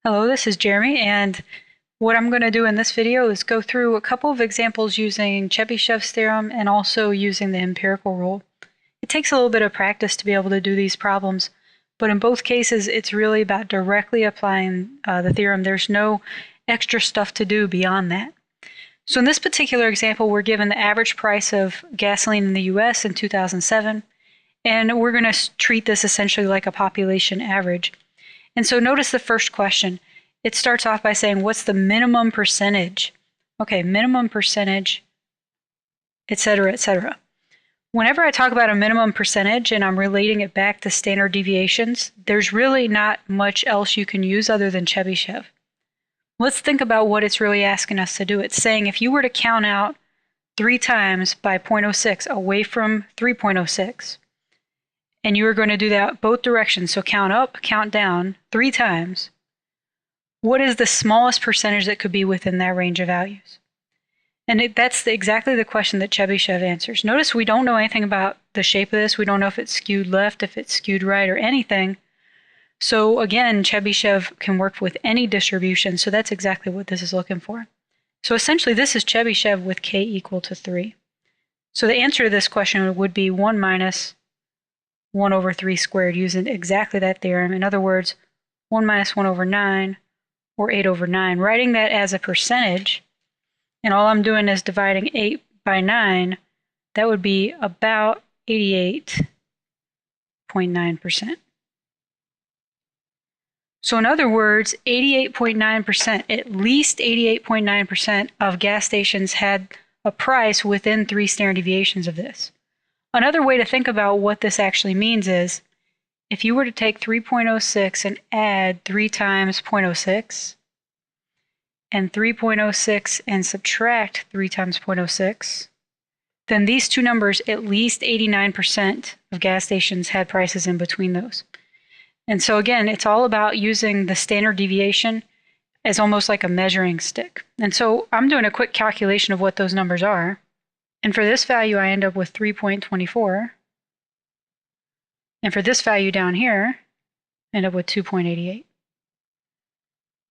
Hello, this is Jeremy, and what I'm going to do in this video is go through a couple of examples using Chebychev's theorem and also using the empirical rule. It takes a little bit of practice to be able to do these problems, but in both cases it's really about directly applying the theorem. There's no extra stuff to do beyond that. So in this particular example, we're given the average price of gasoline in the US in 2007, and we're going to treat this essentially like a population average. And so notice the first question. It starts off by saying, what's the minimum percentage? Okay, minimum percentage, et cetera, et cetera. Whenever I talk about a minimum percentage and I'm relating it back to standard deviations, there's really not much else you can use other than Chebychev. Let's think about what it's really asking us to do. It's saying if you were to count out 3 times by 0.06 away from 3.06, and you are going to do that both directions, so count up, count down 3 times, what is the smallest percentage that could be within that range of values? And that's exactly the question that Chebychev answers. Notice we don't know anything about the shape of this. We don't know if it's skewed left, if it's skewed right, or anything. So again, Chebychev can work with any distribution, so that's exactly what this is looking for. So essentially, this is Chebychev with k equal to 3. So the answer to this question would be 1 minus 1 over 3 squared using exactly that theorem. In other words, 1 minus 1 over 9 or 8 over 9. Writing that as a percentage, and all I'm doing is dividing 8 by 9, that would be about 88.9%. So in other words, 88.9%, at least 88.9% of gas stations had a price within 3 standard deviations of this. Another way to think about what this actually means is, if you were to take 3.06 and add 3 times 0.06, and 3.06 and subtract 3 times 0.06, then these two numbers, at least 89% of gas stations had prices in between those. And so again, it's all about using the standard deviation as almost like a measuring stick. And so I'm doing a quick calculation of what those numbers are. And for this value, I end up with 3.24. And for this value down here, I end up with 2.88.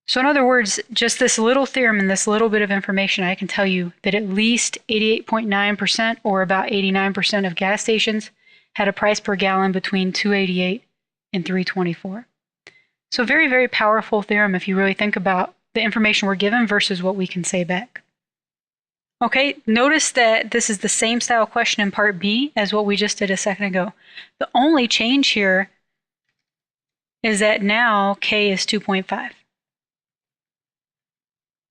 So in other words, just this little theorem and this little bit of information, I can tell you that at least 88.9% or about 89% of gas stations had a price per gallon between 2.88 and 3.24. So very, very powerful theorem if you really think about the information we're given versus what we can say back. Okay, notice that this is the same style question in part B as what we just did a second ago. The only change here is that now k is 2.5.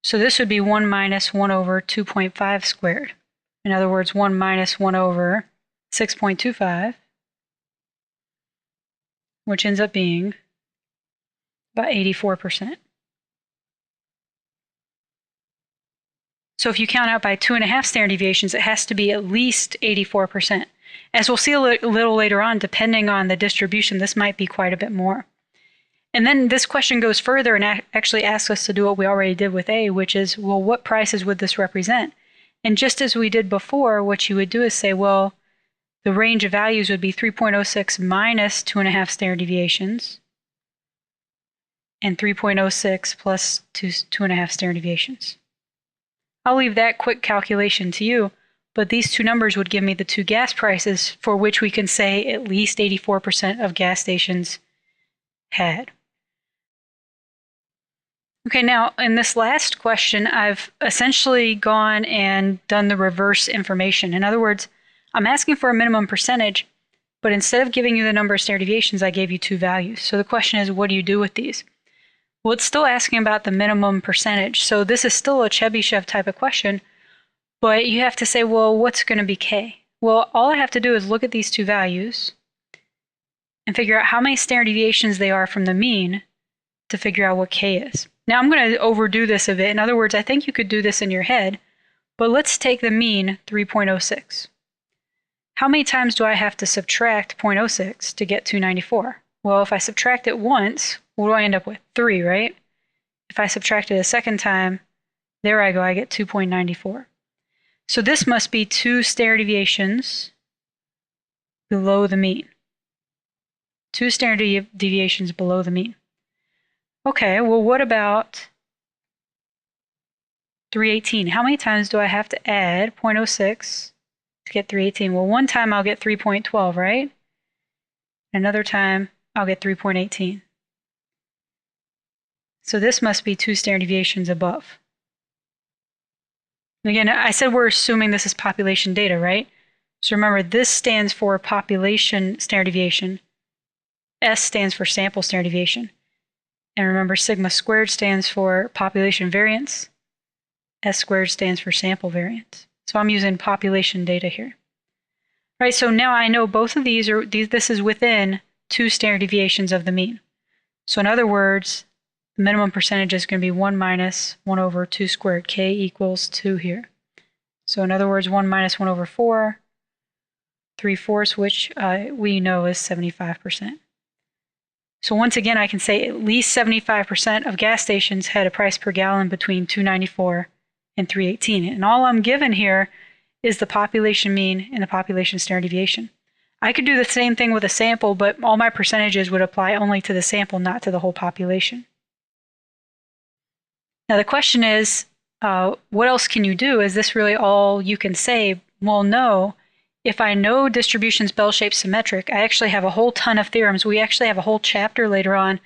So this would be 1 minus 1 over 2.5 squared. In other words, 1 minus 1 over 6.25, which ends up being about 84%. So if you count out by 2.5 standard deviations, it has to be at least 84%. As we'll see a little later on, depending on the distribution, this might be quite a bit more. And then this question goes further and actually asks us to do what we already did with A, which is, well, what prices would this represent? And just as we did before, what you would do is say, well, the range of values would be 3.06 minus 2.5 standard deviations and 3.06 plus 2.5 standard deviations. I'll leave that quick calculation to you, but these two numbers would give me the two gas prices for which we can say at least 84% of gas stations had. Okay, now in this last question, I've essentially gone and done the reverse information. In other words, I'm asking for a minimum percentage, but instead of giving you the number of standard deviations, I gave you 2 values. So the question is, what do you do with these? Well, it's still asking about the minimum percentage. So this is still a Chebychev type of question, but you have to say, well, what's going to be k? Well, all I have to do is look at these 2 values and figure out how many standard deviations they are from the mean to figure out what k is. Now I'm going to overdo this a bit. In other words, I think you could do this in your head, but let's take the mean 3.06. How many times do I have to subtract 0.06 to get 294? Well, if I subtract it once, what do I end up with? 3, right? If I subtract it a second time, there I go, I get 2.94. So this must be 2 standard deviations below the mean. 2 standard deviations below the mean. Okay, well, what about 318? How many times do I have to add 0.06 to get 318? Well, one time I'll get 3.12, right? Another time I'll get 3.18. So this must be 2 standard deviations above. Again, I said we're assuming this is population data, right? So remember, this stands for population standard deviation. S stands for sample standard deviation. And remember, sigma squared stands for population variance. S squared stands for sample variance. So I'm using population data here. All right, so now I know both of this is within 2 standard deviations of the mean. So in other words, the minimum percentage is going to be 1 minus 1 over 2 squared, k equals 2 here. So in other words, 1 minus 1 over 4, 3/4, which we know is 75%. So once again, I can say at least 75% of gas stations had a price per gallon between $2.94 and $3.18. And all I'm given here is the population mean and the population standard deviation. I could do the same thing with a sample, but all my percentages would apply only to the sample, not to the whole population. Now the question is, what else can you do? Is this really all you can say? Well, no. If I know distribution's bell-shaped symmetric, I actually have a whole ton of theorems. We actually have a whole chapter later on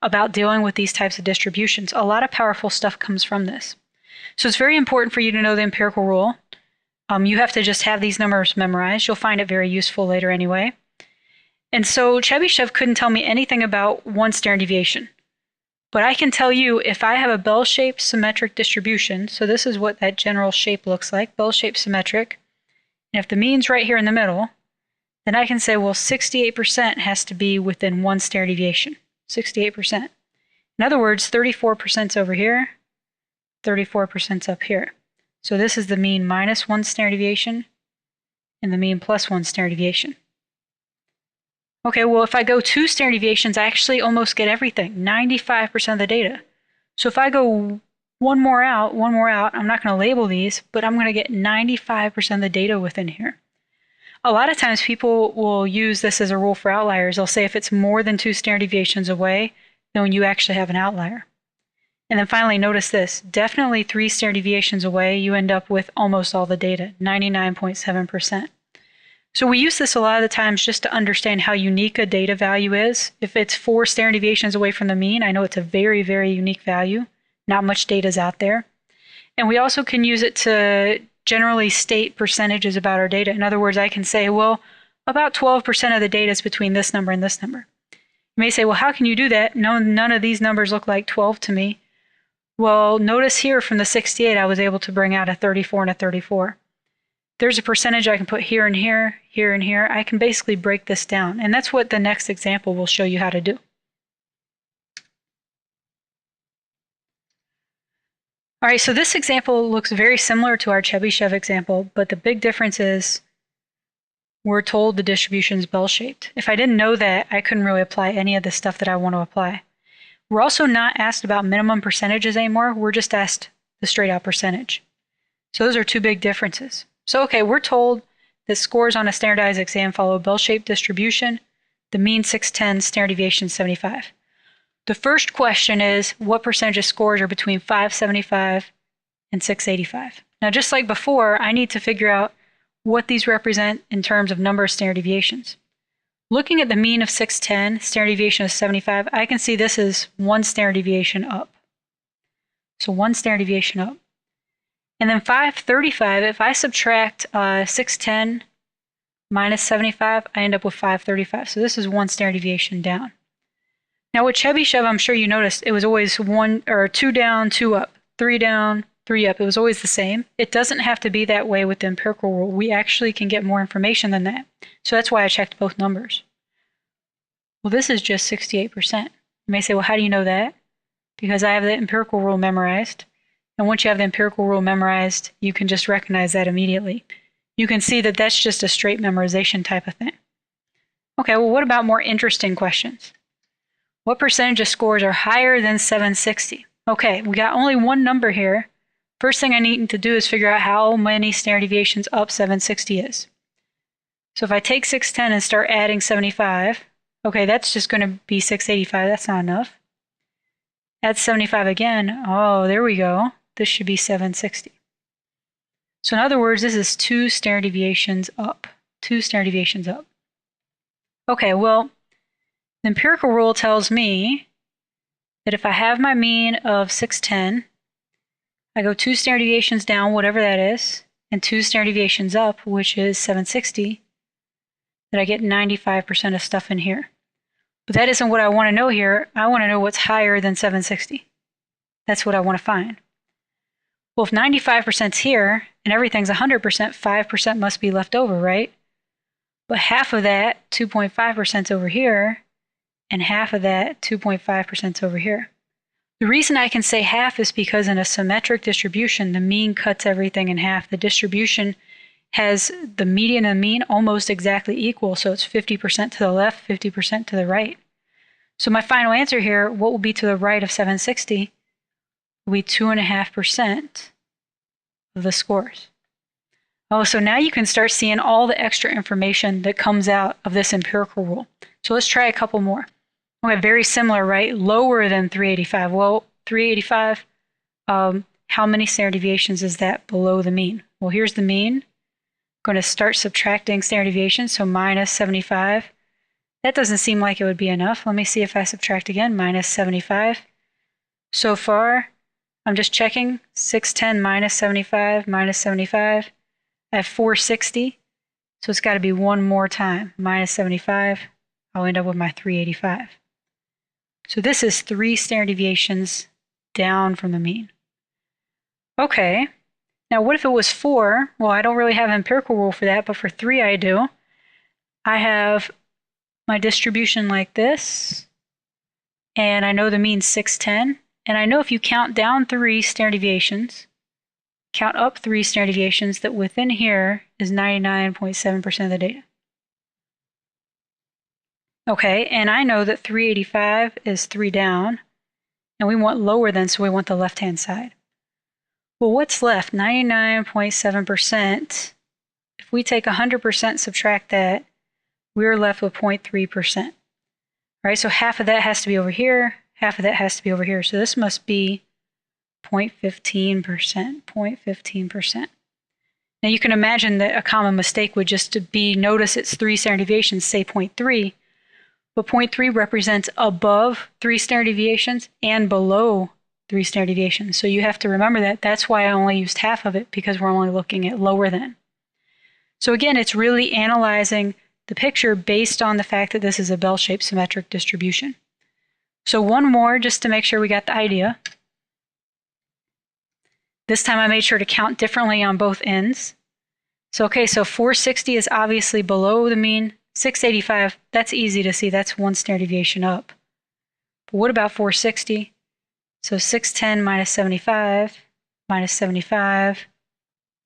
about dealing with these types of distributions. A lot of powerful stuff comes from this. So it's very important for you to know the empirical rule. You have to just have these numbers memorized. You'll find it very useful later anyway. And so Chebychev couldn't tell me anything about one standard deviation. But I can tell you if I have a bell-shaped symmetric distribution, so this is what that general shape looks like, bell-shaped symmetric, and if the mean's right here in the middle, then I can say, well, 68% has to be within 1 standard deviation, 68%. In other words, 34% over here, 34% up here. So this is the mean minus 1 standard deviation and the mean plus 1 standard deviation. Okay, well, if I go 2 standard deviations, I actually almost get everything, 95% of the data. So if I go one more out, I'm not going to label these, but I'm going to get 95% of the data within here. A lot of times people will use this as a rule for outliers. They'll say if it's more than 2 standard deviations away, then you actually have an outlier. And then finally, notice this, definitely 3 standard deviations away, you end up with almost all the data, 99.7%. So we use this a lot of the times just to understand how unique a data value is. If it's 4 standard deviations away from the mean, I know it's a very, very unique value. Not much data is out there. And we also can use it to generally state percentages about our data. In other words, I can say, well, about 12% of the data is between this number and this number. You may say, well, how can you do that? No, none of these numbers look like 12 to me. Well, notice here from the 68, I was able to bring out a 34 and a 34. There's a percentage I can put here and here, here and here. I can basically break this down. And that's what the next example will show you how to do. All right, so this example looks very similar to our Chebychev example, but the big difference is we're told the distribution is bell-shaped. If I didn't know that, I couldn't really apply any of the stuff that I want to apply. We're also not asked about minimum percentages anymore. We're just asked the straight-out percentage. So those are 2 big differences. So, okay, we're told that scores on a standardized exam follow a bell-shaped distribution, the mean 610, standard deviation 75. The first question is, what percentage of scores are between 575 and 685? Now, just like before, I need to figure out what these represent in terms of number of standard deviations. Looking at the mean of 610, standard deviation of 75, I can see this is 1 standard deviation up. So 1 standard deviation up. And then 535, if I subtract 610 minus 75, I end up with 535. So this is 1 standard deviation down. Now with Chebychev, I'm sure you noticed it was always 1 or 2 down, 2 up, 3 down, 3 up. It was always the same. It doesn't have to be that way with the empirical rule. We actually can get more information than that. So that's why I checked both numbers. Well, this is just 68%. You may say, well, how do you know that? Because I have the empirical rule memorized. And once you have the empirical rule memorized, you can just recognize that immediately. You can see that that's just a straight memorization type of thing. Okay, well, what about more interesting questions? What percentage of scores are higher than 760? Okay, we got only one number here. First thing I need to do is figure out how many standard deviations up 760 is. So if I take 610 and start adding 75, okay, that's just going to be 685. That's not enough. Add 75 again. Oh, there we go. This should be 760. So in other words, this is 2 standard deviations up. 2 standard deviations up. Okay, well, the empirical rule tells me that if I have my mean of 610, I go 2 standard deviations down, whatever that is, and 2 standard deviations up, which is 760, that I get 95% of stuff in here. But that isn't what I want to know here. I want to know what's higher than 760. That's what I want to find. Well, if 95% is here and everything's 100%, 5% must be left over, right? But half of that, 2.5% is over here, and half of that, 2.5% is over here. The reason I can say half is because in a symmetric distribution, the mean cuts everything in half. The distribution has the median and mean almost exactly equal, so it's 50% to the left, 50% to the right. So my final answer here, what will be to the right of 760, will be 2.5% of the scores. Oh, so now you can start seeing all the extra information that comes out of this empirical rule. So let's try a couple more. Okay, very similar, right? Lower than 385. Well, 385, how many standard deviations is that below the mean? Well, here's the mean. I'm going to start subtracting standard deviations, so minus 75. That doesn't seem like it would be enough. Let me see if I subtract again, minus 75. So far, I'm just checking, 610 minus 75, minus 75. I have 460, so it's got to be one more time, minus 75. I'll end up with my 385. So this is 3 standard deviations down from the mean. Okay, now what if it was 4? Well, I don't really have an empirical rule for that, but for 3 I do. I have my distribution like this, and I know the mean 610, and I know if you count down 3 standard deviations, count up 3 standard deviations, that within here is 99.7% of the data. Okay, and I know that 385 is 3 down, and we want lower than, so we want the left-hand side. Well, what's left? 99.7%. If we take 100%, subtract that, we're left with 0.3%. All right, so half of that has to be over here, half of that has to be over here. So this must be 0.15%, 0.15%. Now you can imagine that a common mistake would just be, notice it's 3 standard deviations, say 0.3, but 0.3 represents above 3 standard deviations and below 3 standard deviations. So you have to remember that. That's why I only used half of it, because we're only looking at lower than. So again, it's really analyzing the picture based on the fact that this is a bell-shaped symmetric distribution. So one more just to make sure we got the idea. This time I made sure to count differently on both ends. So okay, so 460 is obviously below the mean. 685, that's easy to see. That's 1 standard deviation up. But what about 460? So 610 minus 75, minus 75,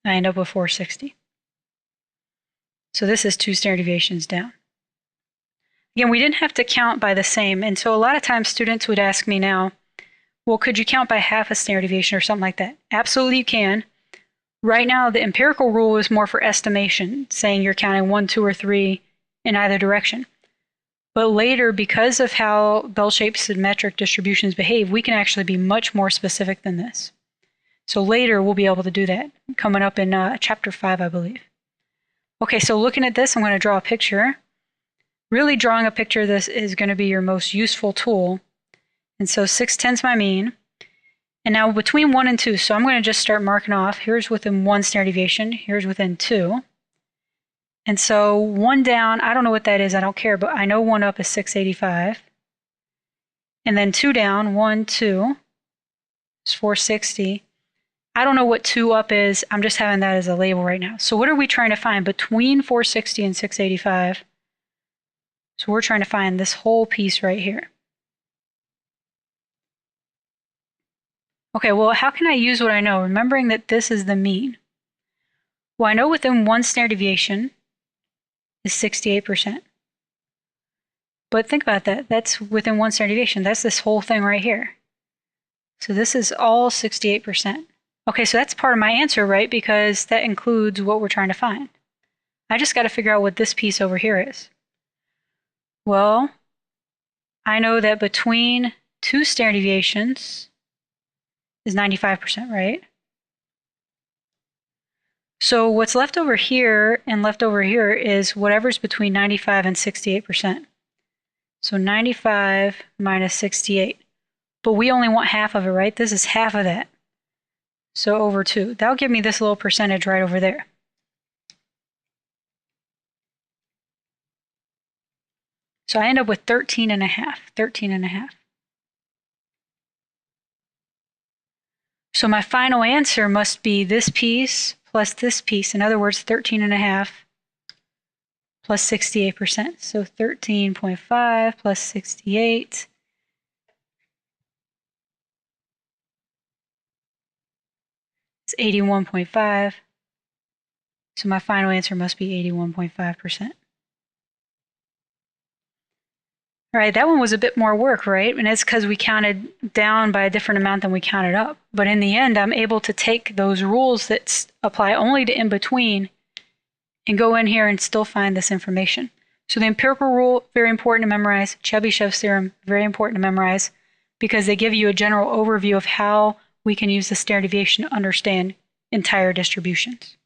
I end up with 460. So this is 2 standard deviations down. Again, we didn't have to count by the same, and so a lot of times students would ask me now, well, could you count by half a standard deviation or something like that? Absolutely you can. Right now, the empirical rule is more for estimation, saying you're counting 1, 2, or 3 in either direction. But later, because of how bell-shaped symmetric distributions behave, we can actually be much more specific than this. So later, we'll be able to do that, coming up in chapter 5, I believe. Okay, so looking at this, I'm going to draw a picture. Really drawing a picture of this is going to be your most useful tool. And so 610 is my mean. And now between 1 and 2, so I'm going to just start marking off. Here's within 1 standard deviation. Here's within 2. And so 1 down, I don't know what that is. I don't care. But I know 1 up is 685. And then 2 down, 1, 2 is 460. I don't know what 2 up is. I'm just having that as a label right now. So what are we trying to find between 460 and 685? So we're trying to find this whole piece right here. Okay, well, how can I use what I know, remembering that this is the mean? Well, I know within 1 standard deviation is 68%. But think about that. That's within 1 standard deviation. That's this whole thing right here. So this is all 68%. Okay, so that's part of my answer, right? Because that includes what we're trying to find. I just got to figure out what this piece over here is. Well, I know that between 2 standard deviations is 95%, right? So what's left over here and left over here is whatever's between 95 and 68%. So 95 minus 68. But we only want half of it, right? This is half of that. So over 2. That'll give me this little percentage right over there. So I end up with 13.5. 13.5. So my final answer must be this piece plus this piece. In other words, 13.5 plus 68%. So 13.5 plus 68. It's 81.5. So my final answer must be 81.5%. All right, that one was a bit more work, right? And it's because we counted down by a different amount than we counted up. But in the end, I'm able to take those rules that apply only to in between and go in here and still find this information. So the empirical rule, very important to memorize. Chebychev's theorem, very important to memorize, because they give you a general overview of how we can use the standard deviation to understand entire distributions.